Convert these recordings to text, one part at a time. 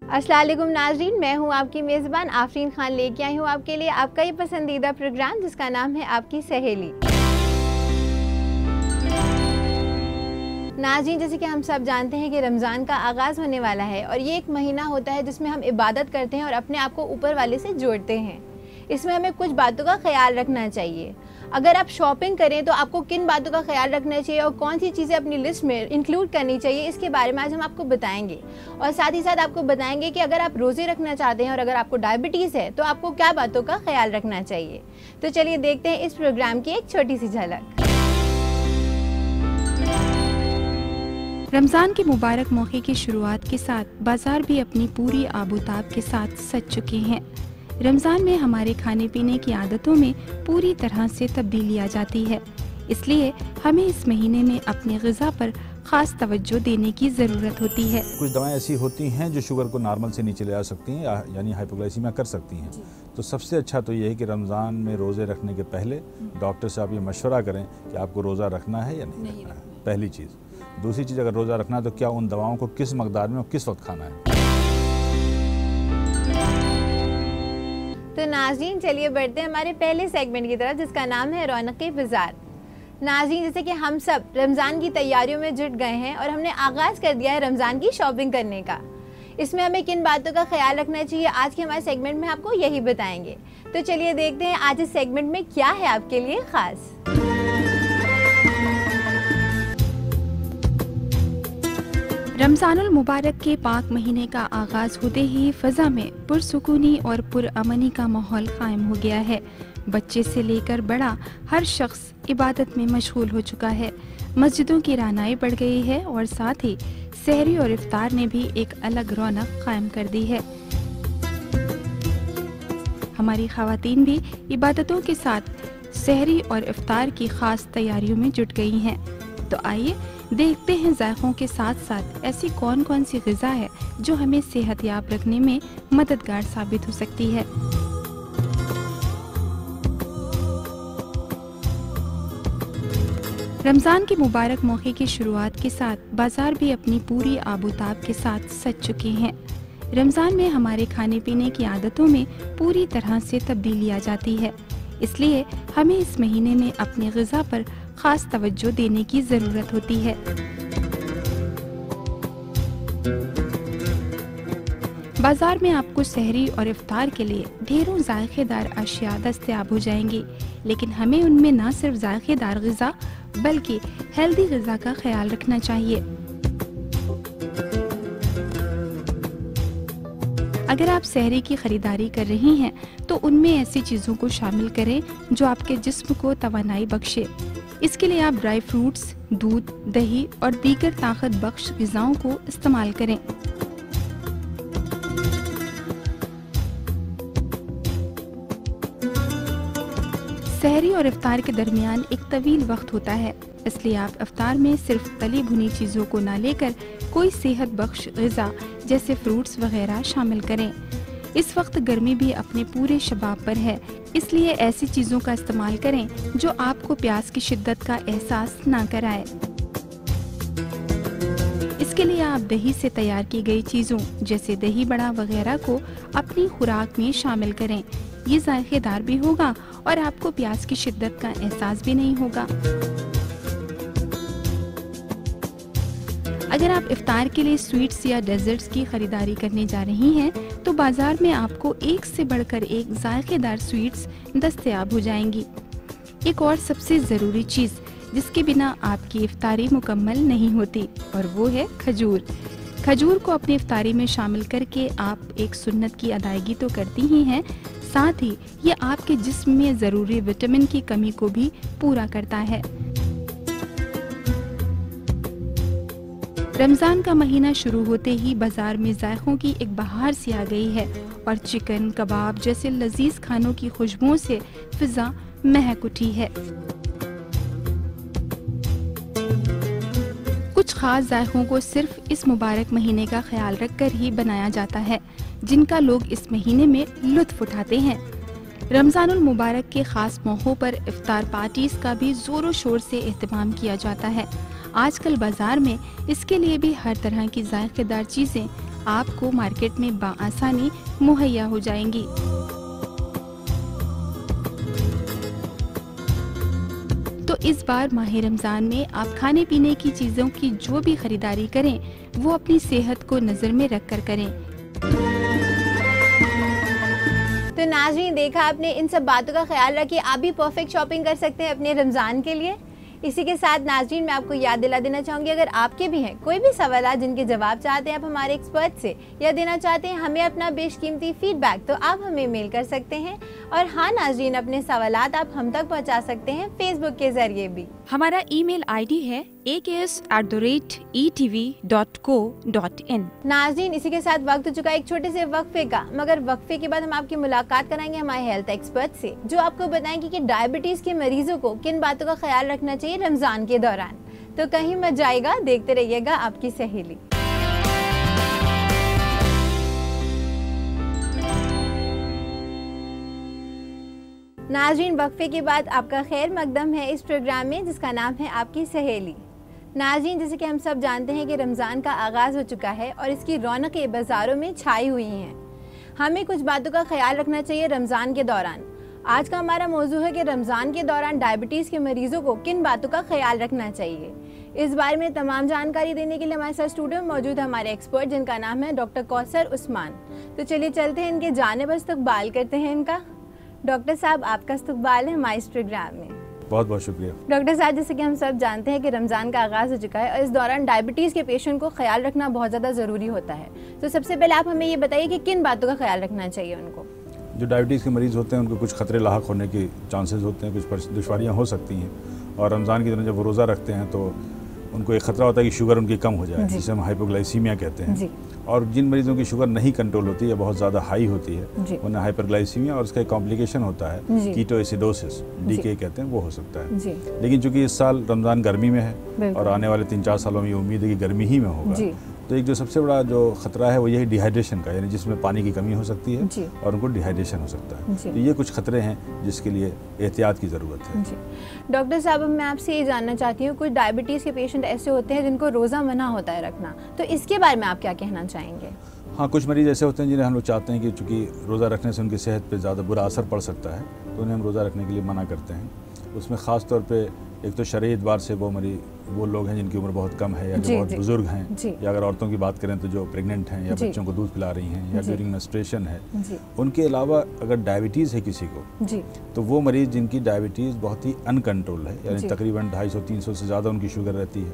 अस्सलाम वालेकुम नाज़रीन, मैं हूं आपकी मेज़बान आफरीन खान, लेके आई हूं आपके लिए आपका ये पसंदीदा प्रोग्राम जिसका नाम है आपकी सहेली। नाज़रीन, जैसे कि हम सब जानते हैं कि रमज़ान का आगाज़ होने वाला है और ये एक महीना होता है जिसमें हम इबादत करते हैं और अपने आप को ऊपर वाले से जोड़ते हैं। इसमें हमें कुछ बातों का ख्याल रखना चाहिए। अगर आप शॉपिंग करें तो आपको किन बातों का ख्याल रखना चाहिए और कौन सी चीज़ें अपनी लिस्ट में इंक्लूड करनी चाहिए, इसके बारे में आज हम आपको बताएंगे। और साथ ही साथ आपको बताएंगे कि अगर आप रोज़े रखना चाहते हैं और अगर आपको डायबिटीज़ है तो आपको क्या बातों का ख्याल रखना चाहिए। तो चलिए देखते हैं इस प्रोग्राम की एक छोटी सी झलक। रमज़ान के मुबारक मौके की शुरुआत के साथ बाजार भी अपनी पूरी आबोताब के साथ सज चुके हैं। रमज़ान में हमारे खाने पीने की आदतों में पूरी तरह से तब्दीली आ जाती है, इसलिए हमें इस महीने में अपनी ग़िज़ा पर ख़ास तवज्जो देने की ज़रूरत होती है। कुछ दवाएं ऐसी होती हैं जो शुगर को नॉर्मल से नीचे ले आ सकती हैं, यानी हाइपोग्लाइसीमिया कर सकती हैं। तो सबसे अच्छा तो ये है कि रमज़ान में रोज़े रखने के पहले डॉक्टर से आप ये मशवरा करें कि आपको रोज़ा रखना है या नहीं रखना है, पहली चीज़। दूसरी चीज़, अगर रोज़ा रखना है तो क्या उन दवाओं को किस मकदार में और किस वक्त खाना है। तो नाज़रीन, चलिए बढ़ते हैं हमारे पहले सेगमेंट की तरफ जिसका नाम है रौनक़े बाज़ार। नाज़रीन, जैसे कि हम सब रमज़ान की तैयारियों में जुट गए हैं और हमने आगाज़ कर दिया है रमज़ान की शॉपिंग करने का। इसमें हमें किन बातों का ख्याल रखना चाहिए आज के हमारे सेगमेंट में आपको यही बताएंगे। तो चलिए देखते हैं आज इस सेगमेंट में क्या है आपके लिए ख़ास। रमज़ानुल मुबारक के पाक महीने का आगाज़ होते ही फ़ज़ा में पुरसुकूनी और पुरअमनी का माहौल कायम हो गया है। बच्चे से लेकर बड़ा हर शख्स इबादत में मशगूल हो चुका है। मस्जिदों की रानाई बढ़ गई है और साथ ही सहरी और इफ्तार ने भी एक अलग रौनक कायम कर दी है। हमारी ख़वातीन भी इबादतों के साथ सहरी और इफ्तार की ख़ास तैयारियों में जुट गई हैं। तो आइए देखते हैं जायकों के साथ साथ ऐसी कौन कौन सी ग़िज़ा है जो हमें सेहतयाब रखने में मददगार साबित हो सकती है। रमज़ान के मुबारक मौके की शुरुआत के साथ बाजार भी अपनी पूरी आबोताब के साथ सज चुके हैं। रमज़ान में हमारे खाने पीने की आदतों में पूरी तरह से तब्दीली आ जाती है, इसलिए हमें इस महीने में अपनी ग़िज़ा पर ख़ास तवज्जो देने की ज़रूरत होती है। बाजार में आपको सहरी और इफ्तार के लिए ढेरों जायकेदार अशिया दस्तयाब हो जाएंगी, लेकिन हमें उनमें न सिर्फ जायकेदार ग़िज़ा बल्कि हेल्दी ग़िज़ा का ख्याल रखना चाहिए। अगर आप सहरी की खरीदारी कर रही हैं तो उनमें ऐसी चीज़ों को शामिल करें जो आपके जिस्म को तवानाई बख्शे। इसके लिए आप ड्राई फ्रूट्स, दूध, दही और दीगर ताकत बख्श ग़िज़ाओं को इस्तेमाल करें। सहरी और इफ्तार के दरमियान एक तवील वक्त होता है, इसलिए आप इफ्तार में सिर्फ तली भुनी चीज़ों को ना लेकर कोई सेहत बख्श ग़िज़ा जैसे फ्रूट्स वगैरह शामिल करें। इस वक्त गर्मी भी अपने पूरे शबाब पर है, इसलिए ऐसी चीज़ों का इस्तेमाल करें जो आपको प्यास की शिद्दत का एहसास ना कराए। इसके लिए आप दही से तैयार की गई चीज़ों जैसे दही बड़ा वगैरह को अपनी खुराक में शामिल करें। ये जायकेदार भी होगा और आपको प्यास की शिद्दत का एहसास भी नहीं होगा। अगर आप इफ्तार के लिए स्वीट्स या डेजर्ट्स की खरीदारी करने जा रही हैं तो बाजार में आपको एक से बढ़कर एक जायकेदार स्वीट्स दस्तयाब हो जाएंगी। एक और सबसे ज़रूरी चीज़ जिसके बिना आपकी इफ्तारी मुकम्मल नहीं होती और वो है खजूर। खजूर को अपनी इफ्तारी में शामिल करके आप एक सुन्नत की अदायगी तो करती ही हैं, साथ ही ये आपके जिस्म में ज़रूरी विटामिन की कमी को भी पूरा करता है। रमज़ान का महीना शुरू होते ही बाजार में जायकों की एक बहार सी आ गई है और चिकन, कबाब जैसे लजीज खानों की खुशबुओं से फिजा महक उठी है। कुछ खास जायकों को सिर्फ इस मुबारक महीने का ख्याल रखकर ही बनाया जाता है, जिनका लोग इस महीने में लुत्फ उठाते हैं। रमज़ानुल मुबारक के खास मौक़ों पर इफ्तार पार्टीज का भी जोरों शोर से एहतमाम किया जाता है। आजकल बाजार में इसके लिए भी हर तरह की जायकेदार चीज़ें आपको मार्केट में बआसानी मुहैया हो जाएंगी। तो इस बार माह रमज़ान में आप खाने पीने की चीज़ों की जो भी खरीदारी करें वो अपनी सेहत को नज़र में रख कर करें। तो नाज़रीन, देखा आपने, इन सब बातों का ख्याल रखिए, आप भी परफेक्ट शॉपिंग कर सकते हैं अपने रमज़ान के लिए। इसी के साथ नाज़रीन, मैं आपको याद दिला देना चाहूँगी, अगर आपके भी हैं कोई भी सवाल जिनके जवाब चाहते हैं आप हमारे एक्सपर्ट से, या देना चाहते हैं हमें अपना बेशकीमती फीडबैक, तो आप हमें मेल कर सकते हैं। और हाँ नाज़रीन, अपने सवालात आप हम तक पहुँचा सकते हैं फेसबुक के ज़रिए भी। हमारा ईमेल आईडी है aks@etv.co.in। नाज़रीन, इसी के साथ वक्त हो चुका है एक छोटे से वक्फे का, मगर वक्फे के बाद हम आपकी मुलाकात कराएंगे हमारे हेल्थ एक्सपर्ट से, जो आपको बताएंगे कि डायबिटीज़ के मरीजों को किन बातों का ख्याल रखना चाहिए रमज़ान के दौरान। तो कहीं मत जाइएगा, देखते रहिएगा आपकी सहेली। नाज़रीन, वक्फे के बाद आपका खैर मकदम है इस प्रोग्राम में जिसका नाम है आपकी सहेली। नाज़रीन, जैसे कि हम सब जानते हैं कि रमज़ान का आगाज़ हो चुका है और इसकी रौनकें बाज़ारों में छाई हुई हैं। हमें कुछ बातों का ख्याल रखना चाहिए रमज़ान के दौरान। आज का हमारा मौजू है कि रमज़ान के दौरान डायबिटीज़ के मरीज़ों को किन बातों का ख्याल रखना चाहिए। इस बारे में तमाम जानकारी देने के लिए हमारे साथ स्टूडियो में मौजूद है हमारे एक्सपर्ट, जिनका नाम है डॉक्टर कौसर उस्मान। तो चलिए चलते हैं, इनके जानिब इस्तकबाल करते हैं इनका। डॉक्टर साहब, आपका इस्तकबाल है हमारे इस प्रोग्राम में। बहुत बहुत शुक्रिया। डॉक्टर साहब, जैसे कि हम सब जानते हैं कि रमज़ान का आगाज़ हो चुका है और इस दौरान डायबिटीज़ के पेशेंट को ख्याल रखना बहुत ज़्यादा ज़रूरी होता है। तो सबसे पहले आप हमें ये बताइए कि किन बातों का ख्याल रखना चाहिए उनको। जो डायबिटीज़ के मरीज़ होते हैं उनको कुछ खतरे लाहक होने के चांसेस होते हैं, कुछ दुश्वारियाँ हो सकती हैं। और रमज़ान के दिन जब वो रोज़ा रखते हैं तो उनको एक ख़तरा होता है कि शुगर उनकी कम हो जाए, जिसे हम हाइपोग्लाइसीमिया कहते हैं। और जिन मरीजों की शुगर नहीं कंट्रोल होती है, बहुत ज़्यादा हाई होती है, उन्हें हाइपरग्लाइसीमिया और उसका एक कॉम्प्लिकेशन होता है कीटोएसिडोसिस, डीके कहते हैं, वो हो सकता है। लेकिन चूंकि इस साल रमज़ान गर्मी में है और आने वाले 3-4 सालों में ये उम्मीद है कि गर्मी ही में होगा, तो एक जो सबसे बड़ा जो खतरा है वो यही डिहाइड्रेशन का, यानी जिसमें पानी की कमी हो सकती है और उनको डिहाइड्रेशन हो सकता है। तो ये कुछ खतरे हैं जिसके लिए एहतियात की ज़रूरत है। डॉक्टर साहब, मैं आपसे ये जानना चाहती हूँ, कुछ डायबिटीज़ के पेशेंट ऐसे होते हैं जिनको रोज़ा मना होता है रखना, तो इसके बारे में आप क्या कहना चाहेंगे? हाँ, कुछ मरीज़ ऐसे होते हैं जिन्हें हम लोग चाहते हैं कि चूँकि रोज़ा रखने से उनकी सेहत पर ज़्यादा बुरा असर पड़ सकता है, तो उन्हें हम रोज़ा रखने के लिए मना करते हैं। उसमें ख़ास तौर पे एक तो शरई एतबार से वो लोग हैं जिनकी उम्र बहुत कम है, या जो बहुत बुजुर्ग हैं, या अगर औरतों की बात करें तो जो प्रेग्नेंट हैं या बच्चों को दूध पिला रही हैं या ड्यूरिंग मेंस्ट्रुएशन है। उनके अलावा अगर डायबिटीज़ है किसी को, तो वो मरीज़ जिनकी डायबिटीज़ बहुत ही अनकंट्रोल है, यानी तकरीबन 250-300 से ज़्यादा उनकी शुगर रहती है,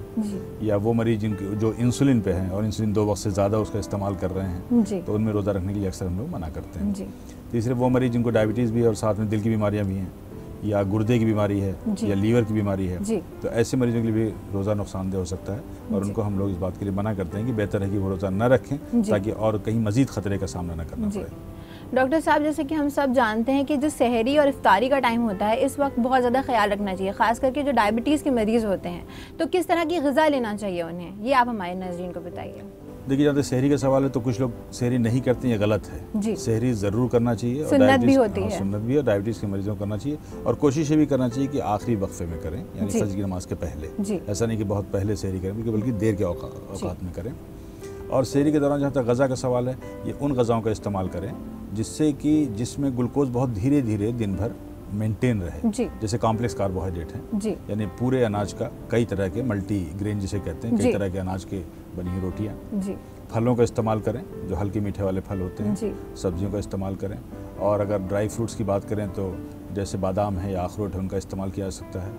या वो मरीज़ जिनकी जो इंसुलिन पे हैं और इंसुलिन 2 वक्त से ज़्यादा उसका इस्तेमाल कर रहे हैं, तो उनमें रोज़ा रखने के लिए अक्सर हम लोग मना करते हैं। तीसरे वो मरीज़ जिनको डायबिटीज़ भी है और साथ में दिल की बीमारियाँ भी हैं, या गुर्दे की बीमारी है, या लीवर की बीमारी है, तो ऐसे मरीजों के लिए भी रोज़ा नुकसानदेह हो सकता है और उनको हम लोग इस बात के लिए मना करते हैं कि बेहतर है कि वो रोज़ा न रखें, ताकि और कहीं मज़ीद ख़तरे का सामना न करना पड़े। डॉक्टर साहब, जैसे कि हम सब जानते हैं कि जो सहरी और इफ्तारी का टाइम होता है, इस वक्त बहुत ज़्यादा ख्याल रखना चाहिए, ख़ास करके जो डायबिटीज़ के मरीज़ होते हैं, तो किस तरह की ग़िज़ा लेना चाहिए उन्हें, ये आप हमारे नाज़रीन को बताइए। देखिए, जहाँ तक सहरी का सवाल है तो कुछ लोग सहरी नहीं करते, ये गलत है। सहरी ज़रूर करना चाहिए, और सुन्नत भी होती है, सुन्नत भी, और डायबिटीज़ के मरीजों को करना चाहिए, और कोशिश ये भी करना चाहिए कि आखिरी वक्फे में करें, यानी फजर की नमाज के पहले। ऐसा नहीं कि बहुत पहले सहरी करें, बल्कि देर के औकात में करें। और सहरी के दौरान जहाँ तक गज़ा का सवाल है, ये उन गज़ाओं का इस्तेमाल करें जिसमें ग्लूकोज बहुत धीरे धीरे दिन भर मेंटेन रहे, जैसे कॉम्प्लेक्स कार्बोहाइड्रेट हैं, यानी पूरे अनाज का, कई तरह के मल्टी ग्रेन जिसे कहते हैं, कई तरह के अनाज के बनी हुई रोटियाँ। फलों का इस्तेमाल करें, जो हल्के मीठे वाले फल होते हैं, सब्जियों का इस्तेमाल करें, और अगर ड्राई फ्रूट्स की बात करें तो जैसे बादाम है या अखरोट है, उनका इस्तेमाल किया जा सकता है।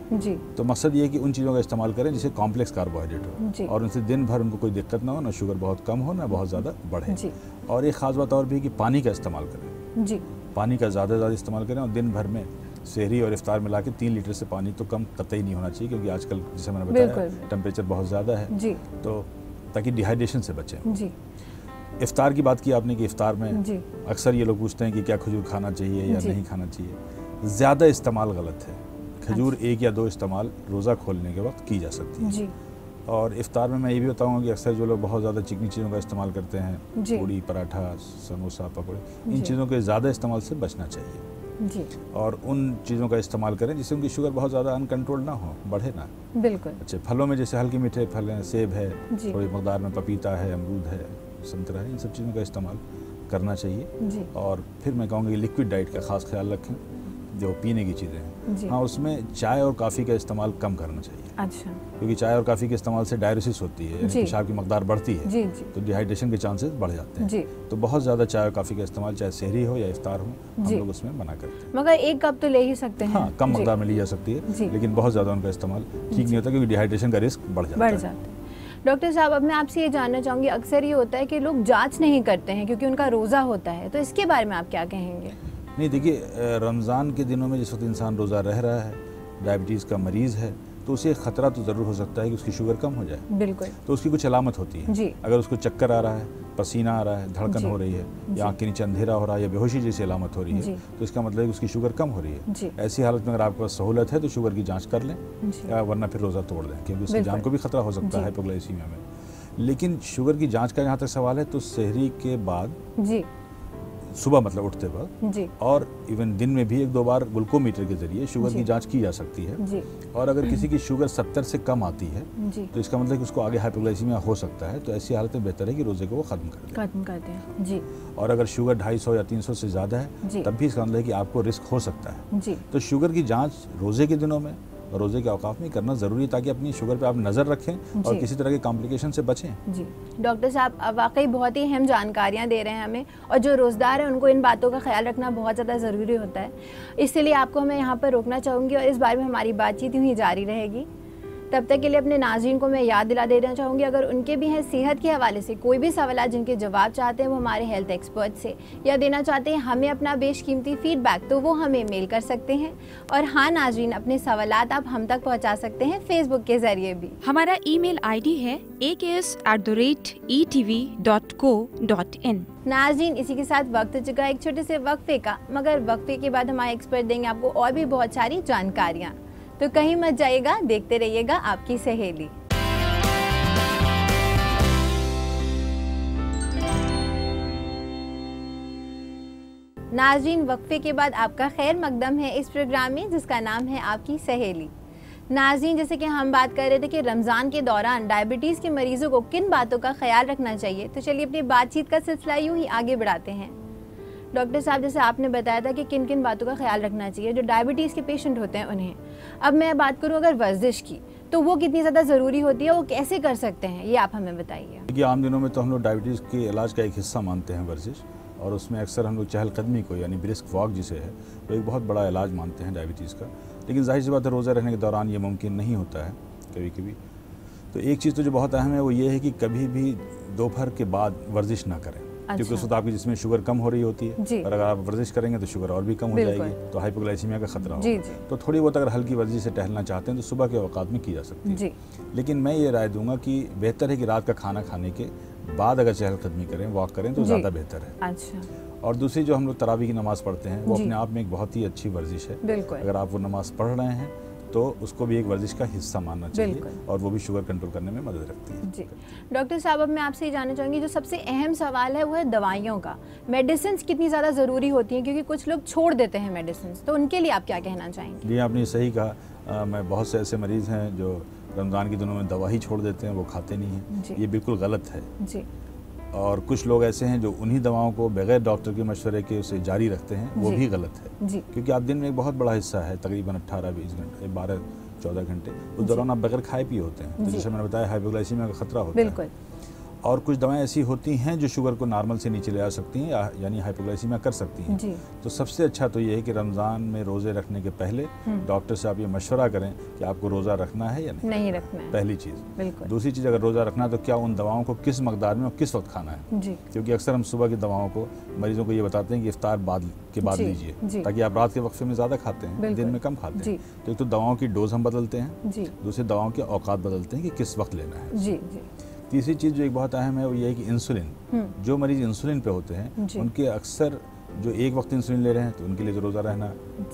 तो मकसद ये है कि उन चीज़ों का इस्तेमाल करें जिसे कॉम्प्लेक्स कार्बोहाइड्रेट हो, और उनसे दिन भर उनको कोई दिक्कत ना हो, ना शुगर बहुत कम हो, ना बहुत ज़्यादा बढ़े। और एक ख़ास बात और भी है कि पानी का इस्तेमाल करें, पानी का ज़्यादा इस्तेमाल करें, और दिन भर में सहरी और इफ्तार मिला के 3 लीटर से पानी तो कम कतई नहीं होना चाहिए, क्योंकि आजकल जैसे मैंने बताया टेम्परेचर बहुत ज़्यादा है, तो ताकि डिहाइड्रेशन से बचें। इफ्तार की बात की आपने कि इफ्तार में अक्सर ये लोग पूछते हैं कि क्या खजूर खाना चाहिए या नहीं खाना चाहिए। ज़्यादा इस्तेमाल गलत है। खजूर 1 या 2 इस्तेमाल रोज़ा खोलने के वक्त की जा सकती है। और इफ्तार में मैं ये भी बताऊंगा कि अक्सर जो लोग बहुत ज़्यादा चिकनी चीज़ों का इस्तेमाल करते हैं, पूड़ी, पराठा, समोसा, पकौड़े, इन चीज़ों के ज़्यादा इस्तेमाल से बचना चाहिए। और उन चीज़ों का इस्तेमाल करें जिससे उनकी शुगर बहुत ज़्यादा अनकंट्रोल ना हो, बढ़े ना। बिल्कुल। अच्छे फलों में जैसे हल्के मीठे फल हैं, सेब है, थोड़ी मकदार में पपीता है, अमरूद है, संतरा है, इन सब चीज़ों का इस्तेमाल करना चाहिए। जी। और फिर मैं कहूँगा कि लिक्विड डाइट का ख़ास ख्याल रखें, जो पीने की चीज़ें हैं। हाँ, उसमें चाय और काफ़ी का इस्तेमाल कम करना चाहिए। अच्छा। क्योंकि चाय और काफ़ी के इस्तेमाल से डायलिसिस होती है, यानी पेशाब की मकदार बढ़ती है। जी जी। तो डिहाइड्रेशन के चांसेस बढ़ जाते हैं। जी। तो बहुत ज़्यादा चाय और काफ़ी का इस्तेमाल, चाहे सहरी हो या इफ्तार हो, हम लोग उसमें मना करते हैं। मगर 1 कप तो ले ही सकते हैं। हाँ, कम मकदार में ली जा सकती है, लेकिन बहुत ज़्यादा उनका इस्तेमाल ठीक नहीं होता, क्योंकि डिहाइड्रेशन का रिस्क बढ़ जाता है। डॉक्टर साहब, अब मैं आपसे ये जानना चाहूँगी, अक्सर ये होता है कि लोग जांच नहीं करते हैं क्योंकि उनका रोज़ा होता है, तो इसके बारे में आप क्या कहेंगे? नहीं, देखिए, रमज़ान के दिनों में जिस वक्त इंसान रोज़ा रह रहा है, डायबिटीज़ का मरीज़ है, तो उसे ख़तरा तो ज़रूर हो सकता है कि उसकी शुगर कम हो जाए। बिल्कुल। तो उसकी कुछ अलामत होती है जी। अगर उसको चक्कर आ रहा है, पसीना आ रहा है, धड़कन हो रही है, या आँख के नीचे अंधेरा हो रहा है, या बेहोशी जैसी अलामत हो रही है, तो इसका मतलब है कि उसकी शुगर कम हो रही है। ऐसी हालत में अगर आपके पास सहूलत है तो शुगर की जाँच कर लें, या वरना फिर रोज़ा तोड़ दें, क्योंकि उसकी जान को भी खतरा हो सकता है हाइपोग्लाइसीमिया में। लेकिन शुगर की जाँच का जहाँ तक सवाल है, तो सहरी के बाद सुबह, मतलब उठते वक्त, और इवन दिन में भी 1-2 बार ग्लूकोमीटर के जरिए शुगर की जांच की जा सकती है। और अगर किसी की शुगर 70 से कम आती है तो इसका मतलब कि उसको आगे हाइपोग्लाइसीमिया हो सकता है। तो ऐसी हालत में बेहतर है कि रोजे को वो खत्म कर दें। जी। और अगर शुगर 250 या 300 से ज़्यादा है तब भी इसका मतलब है कि आपको रिस्क हो सकता है। तो शुगर की जाँच रोज़े के दिनों में और रोज़े के औकाफ में करना ज़रूरी है, ताकि अपनी शुगर पे आप नज़र रखें और किसी तरह के कॉम्प्लिकेशन से बचें। जी डॉक्टर साहब, वाकई बहुत ही अहम जानकारियाँ दे रहे हैं हमें, और जो रोज़दार है उनको इन बातों का ख्याल रखना बहुत ज़्यादा ज़रूरी होता है। इसलिए आपको मैं यहाँ पर रोकना चाहूँगी और इस बारे में हमारी बातचीत यूँ ही जारी रहेगी। तब तक के लिए अपने नाज़रीन को मैं याद दिला देना चाहूँगी, अगर उनके भी हैं सेहत के हवाले से कोई भी सवाल जिनके जवाब चाहते हैं वो हमारे हेल्थ एक्सपर्ट से, या देना चाहते हैं हमें अपना बेशकीमती फीडबैक, तो वो हमें मेल कर सकते हैं। और हाँ नाज़रीन, अपने सवालात आप हम तक पहुँचा सकते हैं फेसबुक के ज़रिए भी। हमारा ईमेल आईडी है aks@etv.co.in। नाज़रीन, इसी के साथ वक्त हो चुका एक छोटे से वक्फे का, मगर वक्फे के बाद हमारे एक्सपर्ट देंगे आपको और भी बहुत सारी जानकारियाँ। तो कहीं मत जाइएगा, देखते रहिएगा आपकी सहेली। नाज़रीन, वक्फे के बाद आपका खैर मकदम है इस प्रोग्राम में, जिसका नाम है आपकी सहेली। नाज़रीन, जैसे कि हम बात कर रहे थे कि रमज़ान के दौरान डायबिटीज़ के मरीज़ों को किन बातों का ख्याल रखना चाहिए, तो चलिए अपनी बातचीत का सिलसिला यूँ ही आगे बढ़ाते हैं। डॉक्टर साहब, जैसे आपने बताया था कि किन किन बातों का ख्याल रखना चाहिए जो डायबिटीज़ के पेशेंट होते हैं उन्हें। अब मैं बात करूं अगर वर्जिश की, तो वो कितनी ज़्यादा ज़रूरी होती है, वो कैसे कर सकते हैं, ये आप हमें बताइए। देखिए, आम दिनों में तो हम लोग डायबिटीज़ के इलाज का एक हिस्सा मानते हैं वर्जिश, और उसमें अक्सर हम लोग चहलकदमी को, यानी ब्रिस्क वॉक जिसे है, वो एक बहुत बड़ा इलाज मानते हैं डायबिटीज़ का। लेकिन जाहिर सी बात है, रोज़ा रहने के दौरान ये मुमकिन नहीं होता है कभी कभी। तो एक चीज़ तो जो बहुत अहम है वो ये है कि कभी भी दोपहर के बाद वर्जिश ना करें। अच्छा। क्योंकि उस वक्त आपकी जिसमें शुगर कम हो रही होती है, और अगर आप वर्जिश करेंगे तो शुगर और भी कम हो जाएगी, तो हाइपोग्लाइसीमिया का खतरा होगा। तो थोड़ी बहुत अगर हल्की वर्जिश से टहलना चाहते हैं तो सुबह के औकात में की जा सकती है। लेकिन मैं ये राय दूंगा कि बेहतर है कि रात का खाना खाने के बाद अगर चहलकदमी करें, वॉक करें, तो ज़्यादा बेहतर है। अच्छा। और दूसरी, जो हम लोग तरावी की नमाज़ पढ़ते हैं, वो अपने आप में एक बहुत ही अच्छी वर्जिश है। अगर आप वो नमाज़ पढ़ रहे हैं तो उसको भी एक वर्जिश का हिस्सा मानना चाहिए, और वो भी शुगर कंट्रोल करने में मदद रखती है। जी डॉक्टर साहब, अब मैं आपसे ये जानना चाहूँगी, जो सबसे अहम सवाल है वो है दवाइयों का। मेडिसिन कितनी ज़्यादा ज़रूरी होती हैं, क्योंकि कुछ लोग छोड़ देते हैं मेडिसिन, तो उनके लिए आप क्या कहना चाहेंगे? जी, आपने सही कहा। मैं बहुत से ऐसे मरीज़ हैं जो रमज़ान के दिनों में दवा ही छोड़ देते हैं, वो खाते नहीं हैं। ये बिल्कुल गलत है। जी। और कुछ लोग ऐसे हैं जो उन्हीं दवाओं को बगैर डॉक्टर के मशवरे के उसे जारी रखते हैं, वो भी गलत है। क्योंकि आप दिन में एक बहुत बड़ा हिस्सा है, तकरीबन 18-20 घंटे, 12-14 घंटे, उस दौरान आप बगैर खाए पिए होते हैं। तो जैसे मैंने बताया, हाइपोग्लाइसीमिया का खतरा होता है। और कुछ दवाएं ऐसी होती हैं जो शुगर को नॉर्मल से नीचे ले आ सकती हैं, यानी हाइपोग्लाइसीमिया कर सकती हैं। तो सबसे अच्छा तो ये है कि रमज़ान में रोज़े रखने के पहले डॉक्टर से आप ये मशवरा करें कि आपको रोज़ा रखना है या नहीं रखना है, पहली चीज़। दूसरी चीज़, अगर रोज़ा रखना है तो क्या उन दवाओं को किस मकदार में और किस वक्त खाना है। क्योंकि अक्सर हम सुबह की दवाओं को मरीजों को ये बताते हैं कि इफ्तार के बाद लीजिए, ताकि आप रात के वक्फे में ज़्यादा खाते हैं, दिन में कम खाते हैं। तो एक तो दवाओं की डोज हम बदलते हैं, दूसरी दवाओं के औकात बदलते हैं कि किस वक्त लेना है। तीसरी चीज़ जो एक बहुत अहम है वो ये है कि इंसुलिन, जो मरीज इंसुलिन पे होते हैं उनके अक्सर जो एक वक्त इंसुलिन ले रहे हैं तो उनके लिए रोज़ा रहना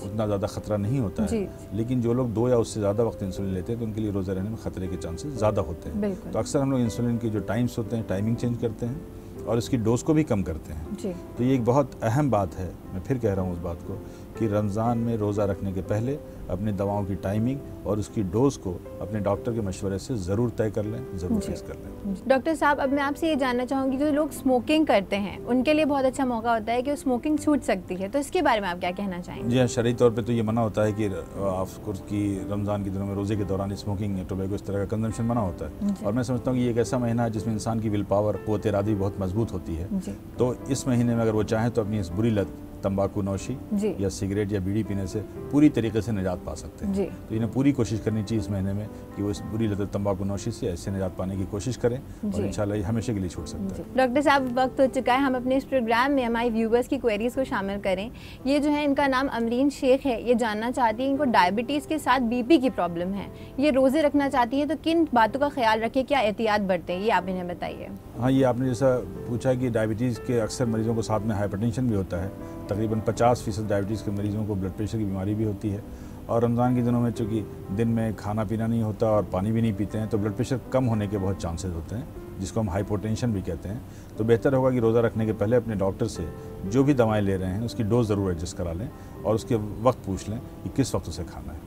उतना ज़्यादा खतरा नहीं होता है। लेकिन जो लोग 2 या उससे ज़्यादा वक्त इंसुलिन लेते हैं तो उनके लिए रोज़ा रहने में खतरे के चांसेस ज़्यादा होते हैं। तो अक्सर हम लोग इंसुलिन की जो टाइम्स होते हैं, टाइमिंग चेंज करते हैं और इसकी डोज को भी कम करते हैं। तो ये एक बहुत अहम बात है, मैं फिर कह रहा हूँ उस बात को, कि रमज़ान में रोज़ा रखने के पहले अपनी दवाओं की टाइमिंग और उसकी डोज को अपने डॉक्टर के मशवरे से ज़रूर तय कर लें, ज़रूर फिक्स कर लें। डॉक्टर साहब, अब मैं आपसे ये जानना चाहूँगी, जो लोग स्मोकिंग करते हैं उनके लिए बहुत अच्छा मौका होता है कि स्मोकिंग छूट सकती है, तो इसके बारे में आप क्या कहना चाहेंगे? जी हाँ, शरई तौर पे तो ये मना होता है कि ऑफकोर्स की रमज़ान के दिनों में रोज़े के दौरान स्मोकिंग या टोबैको इस तरह का कंजम्पशन मना होता है। और मैं समझता हूँ कि ये एक ऐसा महीना है जिसमें इंसान की विल पावर, क़ुव्वत इरादी बहुत मजबूत होती है। तो इस महीने में अगर वो चाहें तो अपनी इस बुरी लत तंबाकू नौशी या सिगरेट या बीड़ी पीने से पूरी तरीके से निजात पा सकते हैं। तो इन्हें पूरी कोशिश करनी चाहिए इस महीने में कि वो इस बुरी लत तंबाकू नौशी से ऐसे निजात पाने की कोशिश करें और इंशाल्लाह ये हमेशा के लिए छूट सकता है। डॉक्टर साहब, वक्त हो चुका है, हम अपने इस प्रोग्राम में हमारे व्यूवर्स की क्वेरीज को शामिल करें। ये जो है, इनका नाम अमरीन शेख है, ये जानना चाहती है इनको डायबिटीज़ के साथ बीपी की प्रॉब्लम है, ये रोज़े रखना चाहती है, तो किन बातों का ख्याल रखें, क्या एहतियात बरतें, ये आप इन्हें बताइए। हाँ, ये आपने जैसा पूछा कि डायबिटीज़ के अक्सर मरीजों को साथ में हाइपरटेंशन भी होता है। तकरीबन 50% डायबिटीज़ के मरीजों को ब्लड प्रेशर की बीमारी भी होती है। और रमज़ान के दिनों में चूँकि दिन में खाना पीना नहीं होता और पानी भी नहीं पीते हैं, तो ब्लड प्रेशर कम होने के बहुत चांसेस होते हैं, जिसको हम हाइपोटेंशन भी कहते हैं। तो बेहतर होगा कि रोज़ा रखने के पहले अपने डॉक्टर से जो भी दवाएँ ले रहे हैं उसकी डोज ज़रूर एडजस्ट करा लें और उसके वक्त पूछ लें कि किस वक्त उसे खाना है।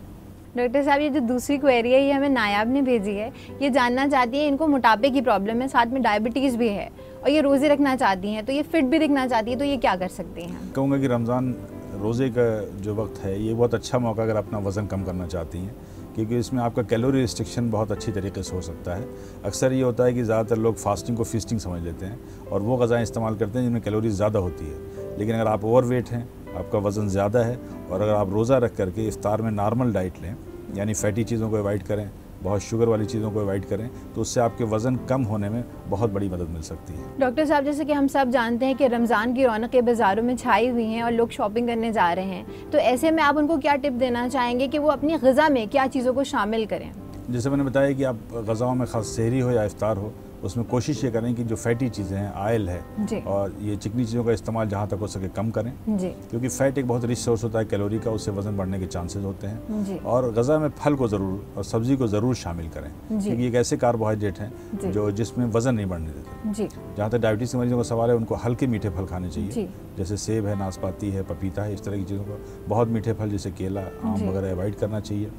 डॉक्टर साहब, ये जो दूसरी क्वेरी है, ये हमें नायाब ने भेजी है। ये जानना चाहती है, इनको मोटापे की प्रॉब्लम है, साथ में डायबिटीज़ भी है और ये रोज़े रखना चाहती हैं, तो ये फिट भी दिखना चाहती है, तो ये क्या कर सकती हैं? कहूँगा कि रमज़ान रोज़े का जो वक्त है, ये बहुत अच्छा मौका अगर अपना वज़न कम करना चाहती हैं, क्योंकि इसमें आपका कैलोरी रिस्ट्रिक्शन बहुत अच्छी तरीके से हो सकता है। अक्सर ये होता है कि ज़्यादातर लोग फास्टिंग को फीस्टिंग समझ लेते हैं और वो ग़ज़ाएँ इस्तेमाल करते हैं जिनमें कैलोरी ज़्यादा होती है। लेकिन अगर आप ओवरवेट हैं, आपका वज़न ज़्यादा है और अगर आप रोज़ा रख करके इफ्तार में नॉर्मल डाइट लें, यानी फैटी चीज़ों को अवॉइड करें, बहुत शुगर वाली चीज़ों को अवॉइड करें, तो उससे आपके वज़न कम होने में बहुत बड़ी मदद मिल सकती है। डॉक्टर साहब, जैसे कि हम सब जानते हैं कि रमज़ान की रौनकें बाज़ारों में छाई हुई हैं और लोग शॉपिंग करने जा रहे हैं, तो ऐसे में आप उनको क्या टिप देना चाहेंगे कि वो अपनी ग़िज़ा में क्या चीज़ों को शामिल करें? जैसे मैंने बताया कि आप ग़ज़ाओं में ख़ास सहरी हो या इफ्तार हो, उसमें कोशिश ये करें कि जो फैटी चीज़ें हैं, ऑयल है और ये चिकनी चीज़ों का इस्तेमाल जहाँ तक हो सके कम करें, क्योंकि फ़ैट एक बहुत रिच सोर्स होता है कैलोरी का, उससे वज़न बढ़ने के चांसेस होते हैं। और ग़ज़ा में फल को ज़रूर और सब्ज़ी को ज़रूर शामिल करें, क्योंकि एक ऐसे कार्बोहाइड्रेट हैं जो जिसमें वज़न नहीं बढ़ने देते। जहाँ तक डायबिटीज़ के मरीजों का सवाल है, उनको हल्के मीठे फल खाने चाहिए, जैसे सेब है, नाशपाती है, पपीता है, इस तरह की चीज़ों को। बहुत मीठे फल जैसे केला, आम वगैरह अवॉइड करना चाहिए।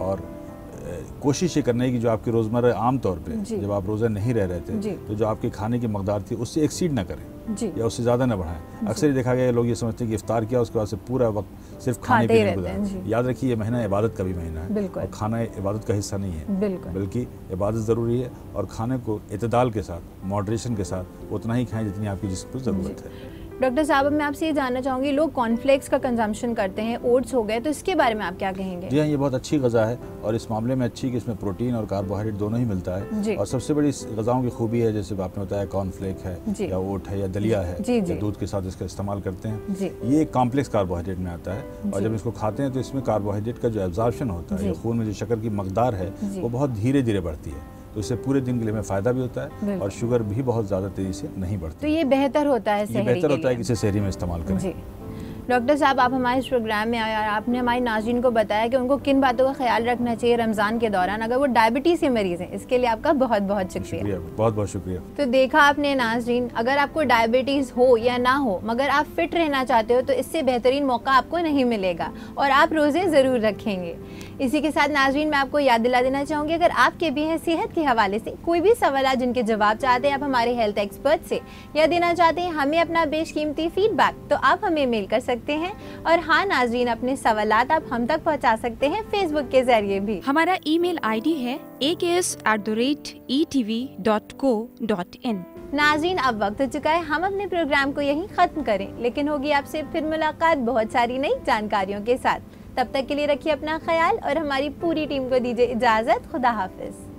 और कोशिश ये करना है कि जो आपके रोज़मर्रा आम तौर पे जब आप रोज़ा नहीं रह रहे थे, तो जो आपके खाने की मकदार थी उससे एक्सीड ना करें या उससे ज़्यादा ना बढ़ाएं। अक्सर ये देखा गया लोग ये समझते हैं कि इफ्तार किया उसके बाद से पूरा वक्त सिर्फ खाने पीने में गुजारा। याद रखिए, ये महीना इबादत का भी महीना है और खाना इबादत का हिस्सा नहीं है, बल्कि इबादत ज़रूरी है और खाने को इत्तेदाल के साथ, मॉडरेशन के साथ उतना ही खाएं जितनी आपकी जिस्म को ज़रूरत है। डॉक्टर साहब, मैं आपसे ये जानना चाहूँगी, लोग कॉर्नफ्लेक्स का कंजम्पशन करते हैं, ओट्स हो गए, तो इसके बारे में आप क्या कहेंगे? जी हाँ, ये बहुत अच्छी ग़ज़ा है और इस मामले में अच्छी कि इसमें प्रोटीन और कार्बोहाइड्रेट दोनों ही मिलता है। और सबसे बड़ी ग़ज़ाओं की खूबी है, जैसे आपने बताया कॉर्नफ्लेक है या ओट है या दलिया है, या दूध के साथ इसका इस्तेमाल करते हैं। ये एक कॉम्प्लेक्स कार्बोहाइड्रेट में आता है और जब इसको खाते हैं तो इसमें कार्बोहाइड्रेट का जो एब्जॉर्प्शन होता है, खून में जो शक्कर की मकदार है, वो बहुत धीरे धीरे बढ़ती है, तो इससे पूरे दिन के लिए हमें फ़ायदा भी होता है और शुगर भी बहुत ज़्यादा तेज़ी से नहीं बढ़ती। तो ये बेहतर होता है, ये बेहतर होता है कि इसे सहरी में इस्तेमाल करें। डॉक्टर साहब, आप हमारे इस प्रोग्राम में आए और आपने हमारी नाज़रीन को बताया कि उनको किन बातों का ख्याल रखना चाहिए रमज़ान के दौरान अगर वो डायबिटीज़ के मरीज़ हैं। इसके लिए आपका बहुत बहुत शुक्रिया। बहुत बहुत शुक्रिया। तो देखा आपने नाज़रीन, अगर आपको डायबिटीज़ हो या ना हो, मगर आप फिट रहना चाहते हो, तो इससे बेहतरीन मौका आपको नहीं मिलेगा और आप रोज़े ज़रूर रखेंगे। इसी के साथ नाज़रीन, मैं आपको याद दिला देना चाहूँगी, अगर आपके भी है सेहत के हवाले से कोई भी सवाल जिनके जवाब चाहते हैं आप हमारे हेल्थ एक्सपर्ट से या देना चाहते हैं हमें अपना बेशकीमती फीडबैक, तो आप हमें मेल कर सकते हैं। और हाँ नाज़रीन, अपने सवालात आप हम तक पहुँचा सकते हैं फेसबुक के जरिए भी। हमारा ईमेल आईडी है aks@etv.co.in। नाज़रीन, अब वक्त हो चुका है हम अपने प्रोग्राम को यहीं ख़त्म करें, लेकिन होगी आपसे फिर मुलाकात बहुत सारी नई जानकारियों के साथ। तब तक के लिए रखिए अपना ख्याल और हमारी पूरी टीम को दीजिए इजाज़त। खुदा हाफिज़।